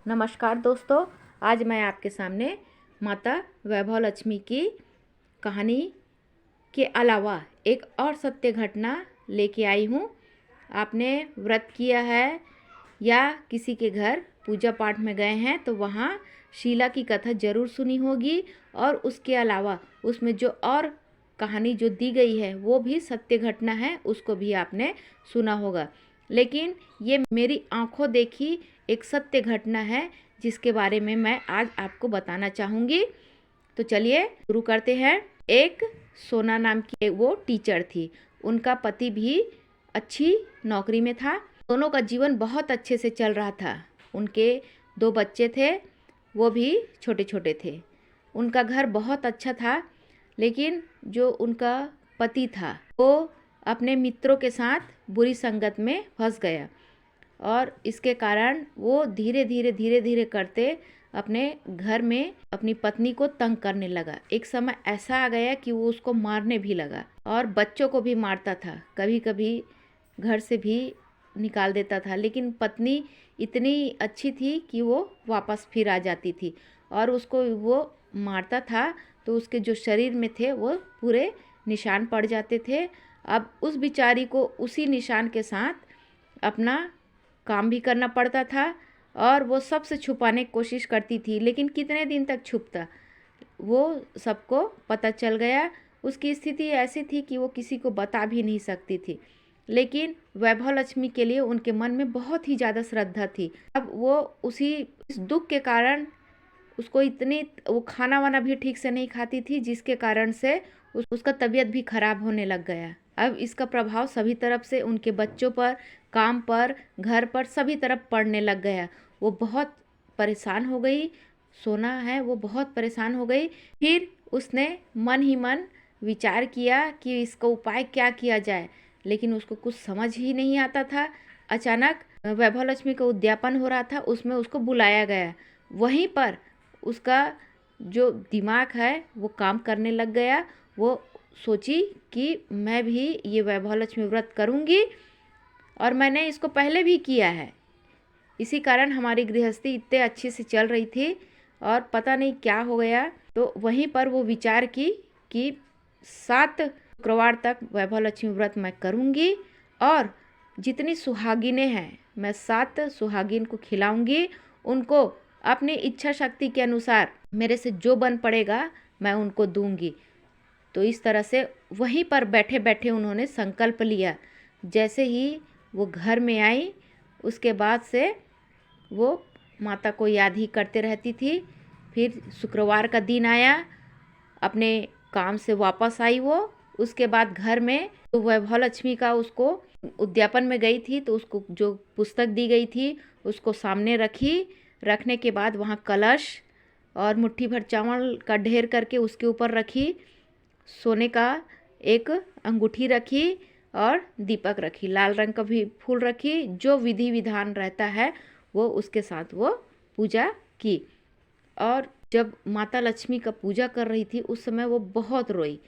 नमस्कार दोस्तों, आज मैं आपके सामने माता वैभव लक्ष्मी की कहानी के अलावा एक और सत्य घटना लेके आई हूँ। आपने व्रत किया है या किसी के घर पूजा पाठ में गए हैं तो वहाँ शीला की कथा ज़रूर सुनी होगी, और उसके अलावा उसमें जो और कहानी जो दी गई है वो भी सत्य घटना है, उसको भी आपने सुना होगा। लेकिन ये मेरी आंखों देखी एक सत्य घटना है जिसके बारे में मैं आज आपको बताना चाहूँगी। तो चलिए शुरू करते हैं। एक सोना नाम की वो टीचर थी। उनका पति भी अच्छी नौकरी में था। दोनों का जीवन बहुत अच्छे से चल रहा था। उनके 2 बच्चे थे, वो भी छोटे छोटे थे। उनका घर बहुत अच्छा था, लेकिन जो उनका पति था वो अपने मित्रों के साथ बुरी संगत में फंस गया, और इसके कारण वो धीरे धीरे करते अपने घर में अपनी पत्नी को तंग करने लगा। एक समय ऐसा आ गया कि वो उसको मारने भी लगा और बच्चों को भी मारता था, कभी कभी घर से भी निकाल देता था। लेकिन पत्नी इतनी अच्छी थी कि वो वापस फिर आ जाती थी, और उसको वो मारता था तो उसके जो शरीर में थे वो पूरे निशान पड़ जाते थे। अब उस बिचारी को उसी निशान के साथ अपना काम भी करना पड़ता था, और वो सबसे छुपाने की कोशिश करती थी। लेकिन कितने दिन तक छुपता, वो सबको पता चल गया। उसकी स्थिति ऐसी थी कि वो किसी को बता भी नहीं सकती थी। लेकिन वैभव लक्ष्मी के लिए उनके मन में बहुत ही ज़्यादा श्रद्धा थी। अब वो उसी इस दुख के कारण उसको इतनी वो खाना वाना भी ठीक से नहीं खाती थी, जिसके कारण से उसका तबीयत भी खराब होने लग गया। अब इसका प्रभाव सभी तरफ से उनके बच्चों पर, काम पर, घर पर, सभी तरफ पड़ने लग गया। वो बहुत परेशान हो गई। सोना है वो बहुत परेशान हो गई। फिर उसने मन ही मन विचार किया कि इसका उपाय क्या किया जाए, लेकिन उसको कुछ समझ ही नहीं आता था। अचानक वैभव लक्ष्मी का उद्यापन हो रहा था, उसमें उसको बुलाया गया। वहीं पर उसका जो दिमाग है वो काम करने लग गया। वो सोची कि मैं भी ये वैभव लक्ष्मी व्रत करूँगी, और मैंने इसको पहले भी किया है। इसी कारण हमारी गृहस्थी इतने अच्छे से चल रही थी, और पता नहीं क्या हो गया। तो वहीं पर वो विचार की कि 7 शुक्रवार तक वैभव लक्ष्मी व्रत मैं करूँगी, और जितनी सुहागिनें हैं मैं 7 सुहागिन को खिलाऊंगी। उनको अपनी इच्छा शक्ति के अनुसार मेरे से जो बन पड़ेगा मैं उनको दूंगी। तो इस तरह से वहीं पर बैठे बैठे उन्होंने संकल्प लिया। जैसे ही वो घर में आई, उसके बाद से वो माता को याद ही करते रहती थी। फिर शुक्रवार का दिन आया, अपने काम से वापस आई वो। उसके बाद घर में तो वैभव लक्ष्मी का उसको उद्यापन में गई थी, तो उसको जो पुस्तक दी गई थी उसको सामने रखी। रखने के बाद वहाँ कलश और मुट्ठी भर चावल का ढेर करके उसके ऊपर रखी। सोने का एक अंगूठी रखी और दीपक रखी, लाल रंग का भी फूल रखी। जो विधि विधान रहता है वो उसके साथ वो पूजा की। और जब माता लक्ष्मी का पूजा कर रही थी उस समय वो बहुत रोई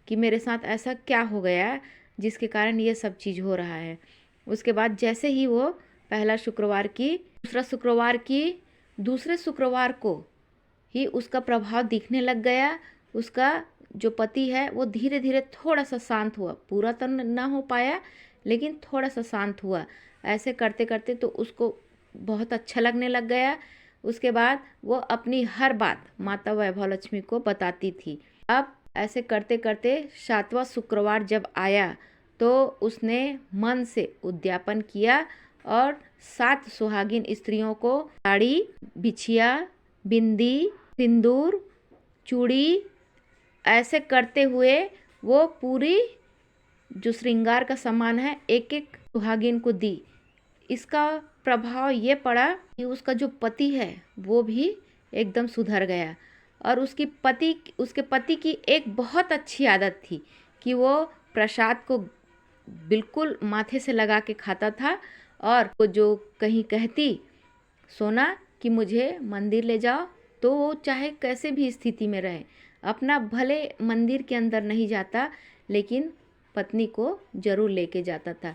कि मेरे साथ ऐसा क्या हो गया जिसके कारण ये सब चीज़ हो रहा है। उसके बाद जैसे ही वो पहला शुक्रवार की, दूसरा शुक्रवार की, दूसरे शुक्रवार को ही उसका प्रभाव दिखने लग गया। उसका जो पति है वो धीरे धीरे थोड़ा सा शांत हुआ। पूरा तो ना हो पाया, लेकिन थोड़ा सा शांत हुआ। ऐसे करते करते तो उसको बहुत अच्छा लगने लग गया। उसके बाद वो अपनी हर बात माता वैभव लक्ष्मी को बताती थी। अब ऐसे करते करते 7वां शुक्रवार जब आया तो उसने मन से उद्यापन किया, और 7 सुहागिन स्त्रियों को साड़ी, बिछिया, बिंदी, सिंदूर, चूड़ी, ऐसे करते हुए वो पूरी जो श्रृंगार का सामान है एक एक सुहागिन को दी। इसका प्रभाव ये पड़ा कि उसका जो पति है वो भी एकदम सुधर गया। और उसके पति की एक बहुत अच्छी आदत थी कि वो प्रसाद को बिल्कुल माथे से लगा के खाता था। और वो जो कहीं कहती सोना कि मुझे मंदिर ले जाओ, तो वो चाहे कैसे भी स्थिति में रहे, अपना भले मंदिर के अंदर नहीं जाता, लेकिन पत्नी को जरूर लेके जाता था।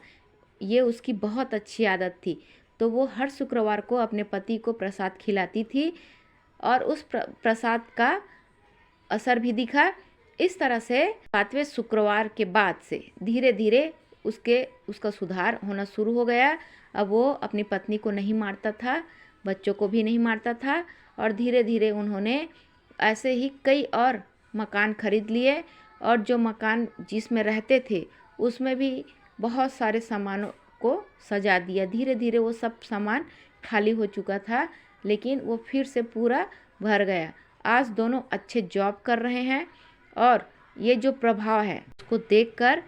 ये उसकी बहुत अच्छी आदत थी। तो वो हर शुक्रवार को अपने पति को प्रसाद खिलाती थी और उस प्रसाद का असर भी दिखा। इस तरह से 7वें शुक्रवार के बाद से धीरे धीरे उसका सुधार होना शुरू हो गया। अब वो अपनी पत्नी को नहीं मारता था, बच्चों को भी नहीं मारता था और धीरे धीरे उन्होंने ऐसे ही कई और मकान खरीद लिए और जो मकान जिसमें रहते थे उसमें भी बहुत सारे सामानों को सजा दिया। धीरे धीरे वो सब सामान खाली हो चुका था, लेकिन वो फिर से पूरा भर गया। आज दोनों अच्छे जॉब कर रहे हैं और ये जो प्रभाव है उसको देखकर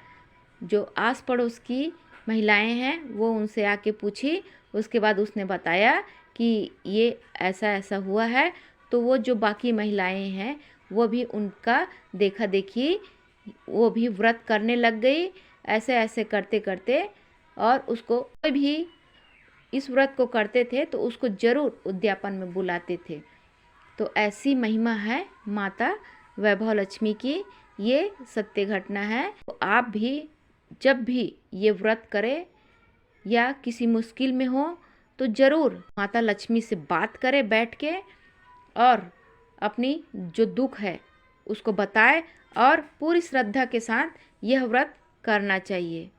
जो आस पड़ोस की महिलाएं हैं वो उनसे आके पूछी। उसके बाद उसने बताया कि ये ऐसा ऐसा हुआ है, तो वो जो बाकी महिलाएं हैं वो भी उनका देखा देखी वो भी व्रत करने लग गई। ऐसे ऐसे करते करते और उसको कोई भी इस व्रत को करते थे तो उसको ज़रूर उद्यापन में बुलाते थे। तो ऐसी महिमा है माता वैभव लक्ष्मी की, ये सत्य घटना है। तो आप भी जब भी ये व्रत करें या किसी मुश्किल में हो तो ज़रूर माता लक्ष्मी से बात करें बैठ के और अपनी जो दुख है उसको बताएं और पूरी श्रद्धा के साथ यह व्रत करना चाहिए।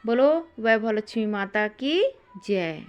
बोलो वैभव लक्ष्मी माता की जय।